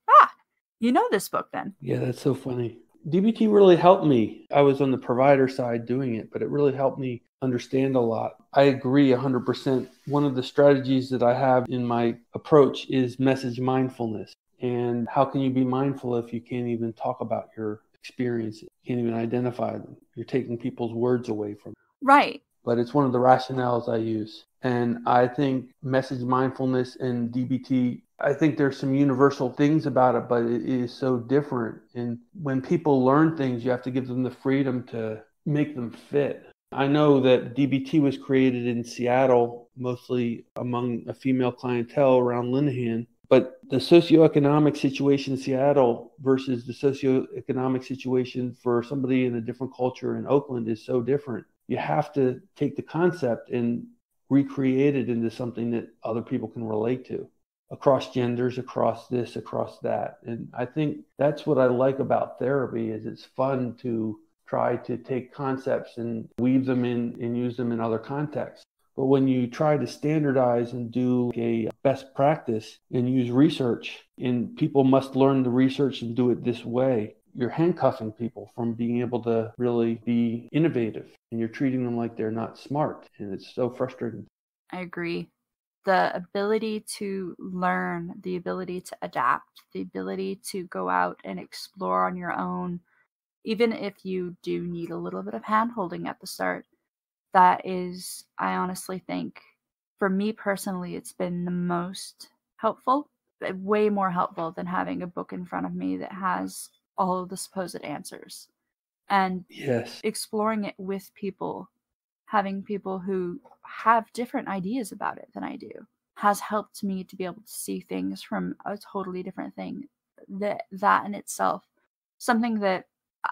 Ah, you know this book then. Yeah, that's so funny. DBT really helped me. I was on the provider side doing it, but it really helped me understand a lot. I agree 100%. One of the strategies that I have in my approach is message mindfulness. And how can you be mindful if you can't even talk about your experiences? You can't even identify them. You're taking people's words away from you. Right. But it's one of the rationales I use. And I think message mindfulness and DBT, I think there's some universal things about it, but it is so different. And when people learn things, you have to give them the freedom to make them fit. I know that DBT was created in Seattle, mostly among a female clientele around Linehan. But the socioeconomic situation in Seattle versus the socioeconomic situation for somebody in a different culture in Oakland is so different. You have to take the concept and recreate it into something that other people can relate to, across genders, across this, across that. And I think that's what I like about therapy, is it's fun to try to take concepts and weave them in and use them in other contexts. But when you try to standardize and do a best practice and use research, and people must learn the research and do it this way, you're handcuffing people from being able to really be innovative, and you're treating them like they're not smart. And it's so frustrating. I agree. The ability to learn, the ability to adapt, the ability to go out and explore on your own, even if you do need a little bit of hand-holding at the start, that is, I honestly think, for me personally, it's been the most helpful, way more helpful than having a book in front of me that has all of the supposed answers. And Yes. exploring it with people, having people who have different ideas about it than I do, has helped me to be able to see things from a totally different thing. That in itself, something that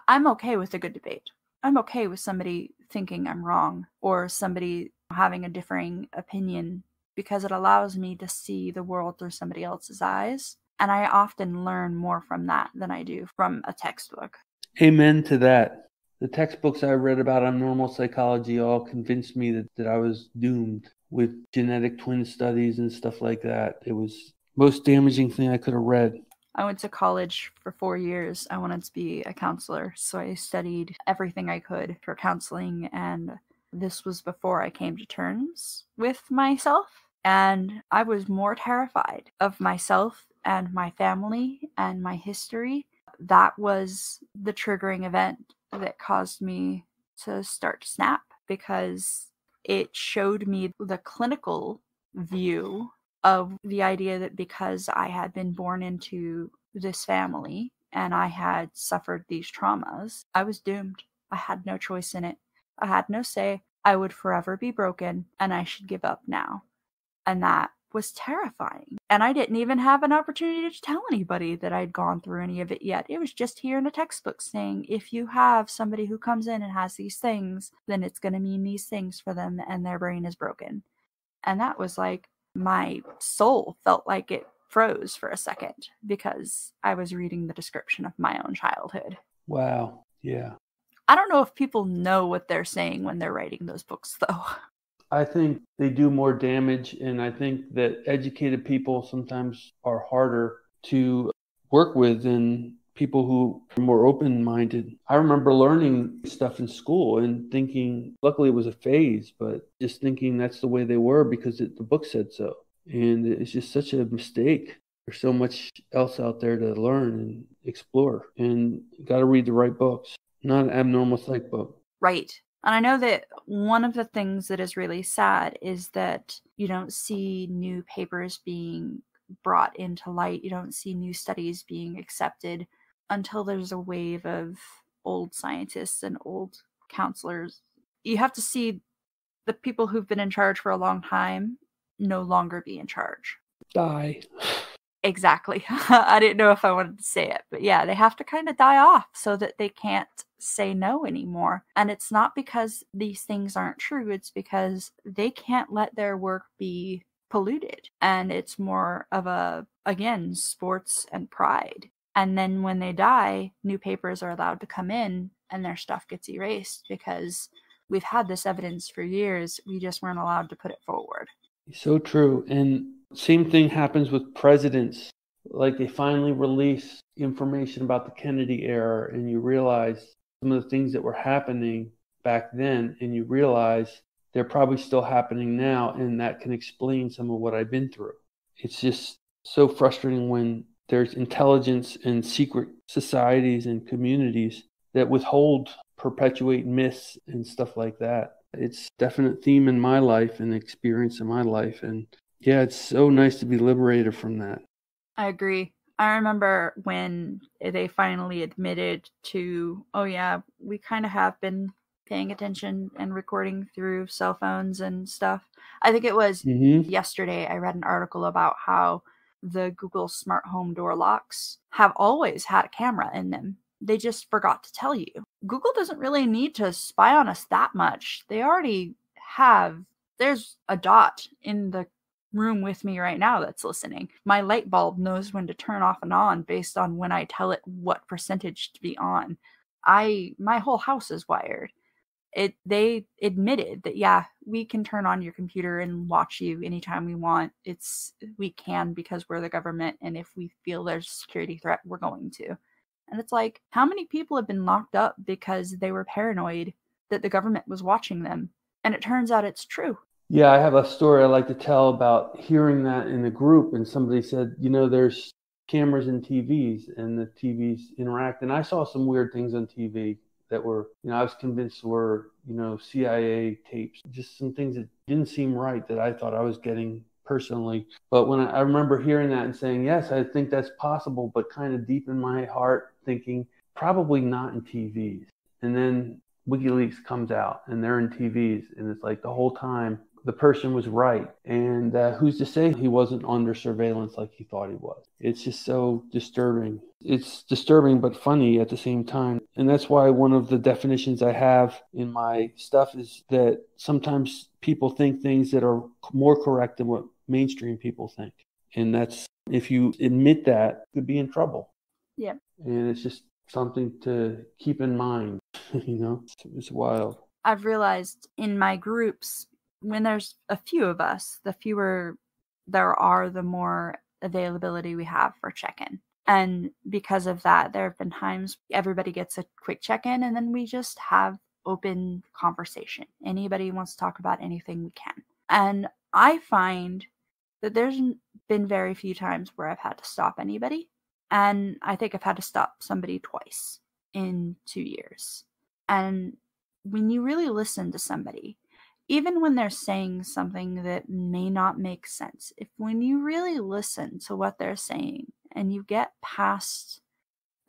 I'm okay with a good debate. I'm okay with somebody thinking I'm wrong or somebody having a differing opinion, because it allows me to see the world through somebody else's eyes. And I often learn more from that than I do from a textbook. Amen to that. The textbooks I read about abnormal psychology all convinced me that I was doomed with genetic twin studies and stuff like that. It was the most damaging thing I could have read. I went to college for 4 years. I wanted to be a counselor, so I studied everything I could for counseling, and this was before I came to terms with myself. And I was more terrified of myself and my family and my history. That was the triggering event that caused me to start to snap, because it showed me the clinical view of the idea that because I had been born into this family and I had suffered these traumas, I was doomed. I had no choice in it. I had no say. I would forever be broken and I should give up now. And that was terrifying. And I didn't even have an opportunity to tell anybody that I'd gone through any of it yet. It was just here in a textbook saying, if you have somebody who comes in and has these things, then it's going to mean these things for them and their brain is broken. And that was like, my soul felt like it froze for a second because I was reading the description of my own childhood. Wow. Yeah. I don't know if people know what they're saying when they're writing those books, though. I think they do more damage, and I think that educated people sometimes are harder to work with than people who are more open-minded. I remember learning stuff in school and thinking, luckily it was a phase, but just thinking that's the way they were because the book said so. And it's just such a mistake. There's so much else out there to learn and explore, and you got to read the right books, not an abnormal psych book. Right. And I know that one of the things that is really sad is that you don't see new papers being brought into light. You don't see new studies being accepted until there's a wave of old scientists and old counselors. You have to see the people who've been in charge for a long time no longer be in charge. Die. Exactly. I didn't know if I wanted to say it, but yeah, they have to kind of die off so that they can't say no anymore. And it's not because these things aren't true, it's because they can't let their work be polluted. And it's more of a, again, sports and pride. And then when they die, new papers are allowed to come in and their stuff gets erased because we've had this evidence for years. We just weren't allowed to put it forward. So true. And same thing happens with presidents. Like they finally release information about the Kennedy era and you realize some of the things that were happening back then, and you realize they're probably still happening now, and that can explain some of what I've been through. It's just so frustrating when there's intelligence and secret societies and communities that withhold, perpetuate myths and stuff like that. It's a definite theme in my life and experience in my life. And yeah, it's so nice to be liberated from that. I agree. I remember when they finally admitted to, oh yeah, we kind of have been paying attention and recording through cell phones and stuff. I think it was yesterday I read an article about how the Google smart home door locks have always had a camera in them. They just forgot to tell you. Google doesn't really need to spy on us that much. They already have. There's a dot in the room with me right now that's listening. My light bulb knows when to turn off and on based on when I tell it what percentage to be on. My whole house is wired. They admitted that, yeah, we can turn on your computer and watch you anytime we want. We can because we're the government, and if we feel there's a security threat, we're going to. And it's like, how many people have been locked up because they were paranoid that the government was watching them? And it turns out it's true. Yeah, I have a story I like to tell about hearing that in a group, and somebody said, there's cameras in TVs, and the TVs interact. And I saw some weird things on TV. that were, I was convinced were, CIA tapes, just some things that didn't seem right that I thought I was getting personally. But when I remember hearing that and saying, yes, I think that's possible, but kind of deep in my heart thinking, probably not in TVs. And then WikiLeaks comes out and they're in TVs, and it's like the whole time the person was right. And who's to say he wasn't under surveillance like he thought he was? It's just so disturbing. It's disturbing but funny at the same time. And that's why one of the definitions I have in my stuff is that sometimes people think things that are more correct than what mainstream people think. And that's, if you admit that, you could be in trouble. Yeah. And it's just something to keep in mind. It's wild. I've realized in my groups, when there's a few of us, the fewer there are, the more availability we have for check-in. And because of that, there have been times everybody gets a quick check-in and then we just have open conversation. Anybody wants to talk about anything, we can. And I find that there's been very few times where I've had to stop anybody. And I think I've had to stop somebody twice in 2 years. And when you really listen to somebody, even when they're saying something that may not make sense, when you really listen to what they're saying and you get past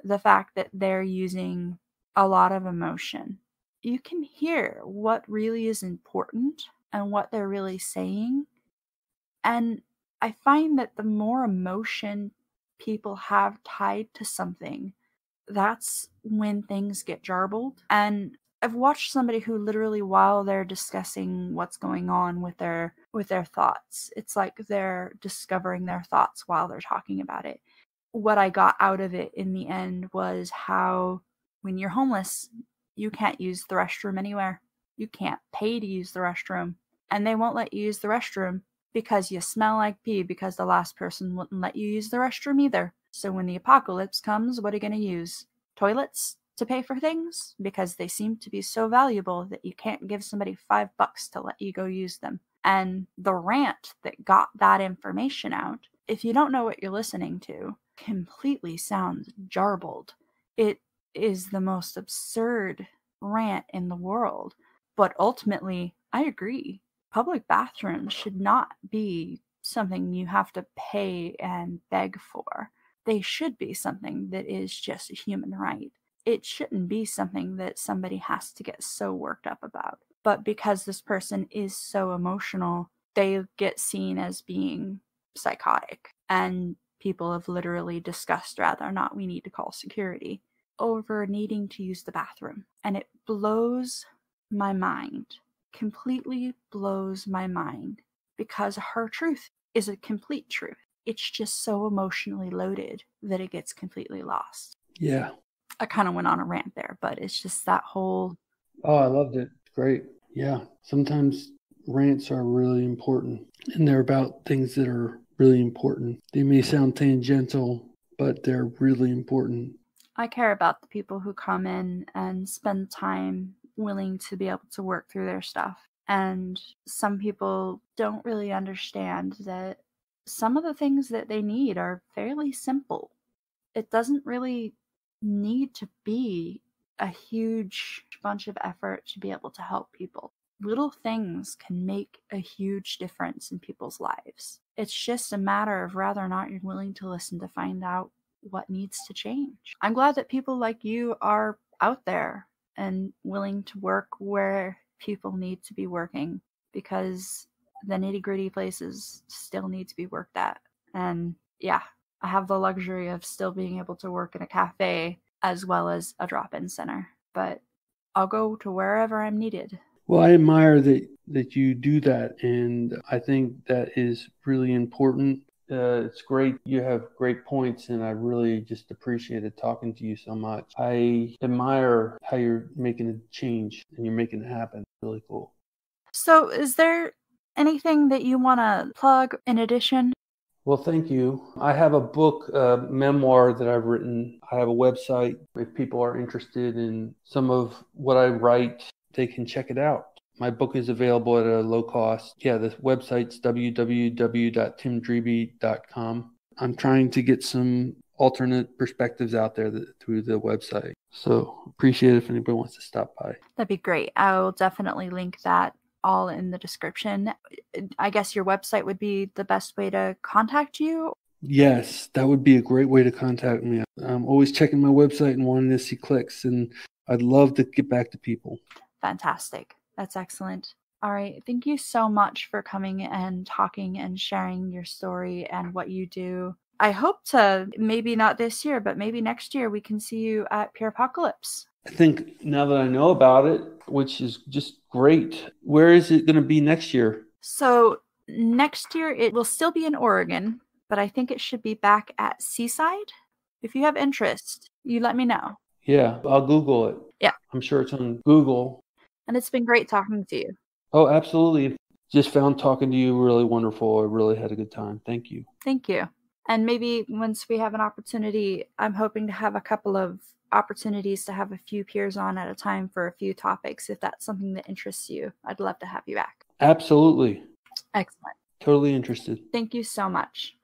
the fact that they're using a lot of emotion, you can hear what really is important and what they're really saying. And I find that the more emotion people have tied to something, that's when things get jarbled. And I've watched somebody who literally, while they're discussing what's going on with their thoughts, it's like they're discovering their thoughts while they're talking about it. What I got out of it in the end was how when you're homeless, you can't use the restroom anywhere. You can't pay to use the restroom. And they won't let you use the restroom because you smell like pee, because the last person wouldn't let you use the restroom either. So when the apocalypse comes, what are you going to use? Toilets to pay for things? Because they seem to be so valuable that you can't give somebody $5 to let you go use them. And the rant that got that information out, if you don't know what you're listening to, completely sounds jarbled. It is the most absurd rant in the world. But ultimately, I agree. Public bathrooms should not be something you have to pay and beg for. They should be something that is just a human right. It shouldn't be something that somebody has to get so worked up about. But because this person is so emotional, they get seen as being psychotic. And people have literally discussed whether or not we need to call security over needing to use the bathroom. And it blows my mind. Completely blows my mind. Because her truth is a complete truth. It's just so emotionally loaded that it gets completely lost. Yeah. I kind of went on a rant there, but it's just that whole... Oh, I loved it. Great. Yeah. Sometimes rants are really important, and they're about things that are really important. They may sound tangential, but they're really important. I care about the people who come in and spend time willing to be able to work through their stuff. And some people don't really understand that some of the things that they need are fairly simple. It doesn't really need to be a huge bunch of effort to be able to help people. Little things can make a huge difference in people's lives. It's just a matter of whether or not you're willing to listen to find out what needs to change. I'm glad that people like you are out there and willing to work where people need to be working, because the nitty-gritty places still need to be worked at. And yeah, I have the luxury of still being able to work in a cafe as well as a drop-in center, but I'll go to wherever I'm needed. Well, I admire that you do that, and I think that is really important. It's great. You have great points, and I really just appreciated talking to you so much. I admire how you're making a change and you're making it happen. Really cool. So is there anything that you want to plug in addition? Well, thank you. I have a book, memoir that I've written. I have a website. If people are interested in some of what I write, they can check it out. My book is available at a low cost. Yeah, the website's www.timdreby.com. I'm trying to get some alternate perspectives out there through the website. So appreciate it if anybody wants to stop by. That'd be great. I will definitely link that all in the description. I guess your website would be the best way to contact you. Yes, that would be a great way to contact me. I'm always checking my website and wanting to see clicks, and I'd love to get back to people. Fantastic. That's excellent. All right. Thank you so much for coming and talking and sharing your story and what you do. I hope to, maybe not this year, but maybe next year, we can see you at Pure Apocalypse. I think now that I know about it, which is just great, where is it going to be next year? So next year, it will still be in Oregon, but I think it should be back at Seaside. If you have interest, you let me know. Yeah, I'll Google it. Yeah. I'm sure it's on Google. And it's been great talking to you. Oh, absolutely. Just found talking to you really wonderful. I really had a good time. Thank you. Thank you. And maybe once we have an opportunity, I'm hoping to have a couple of opportunities to have a few peers on at a time for a few topics. If that's something that interests you, I'd love to have you back. Absolutely. Excellent. Totally interested. Thank you so much.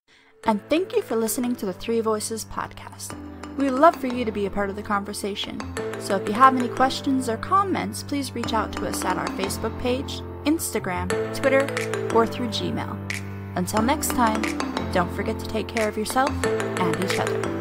And thank you for listening to the Three Voices podcast. We'd love for you to be a part of the conversation. So if you have any questions or comments, please reach out to us at our Facebook page, Instagram, Twitter, or through Gmail. Until next time, don't forget to take care of yourself and each other.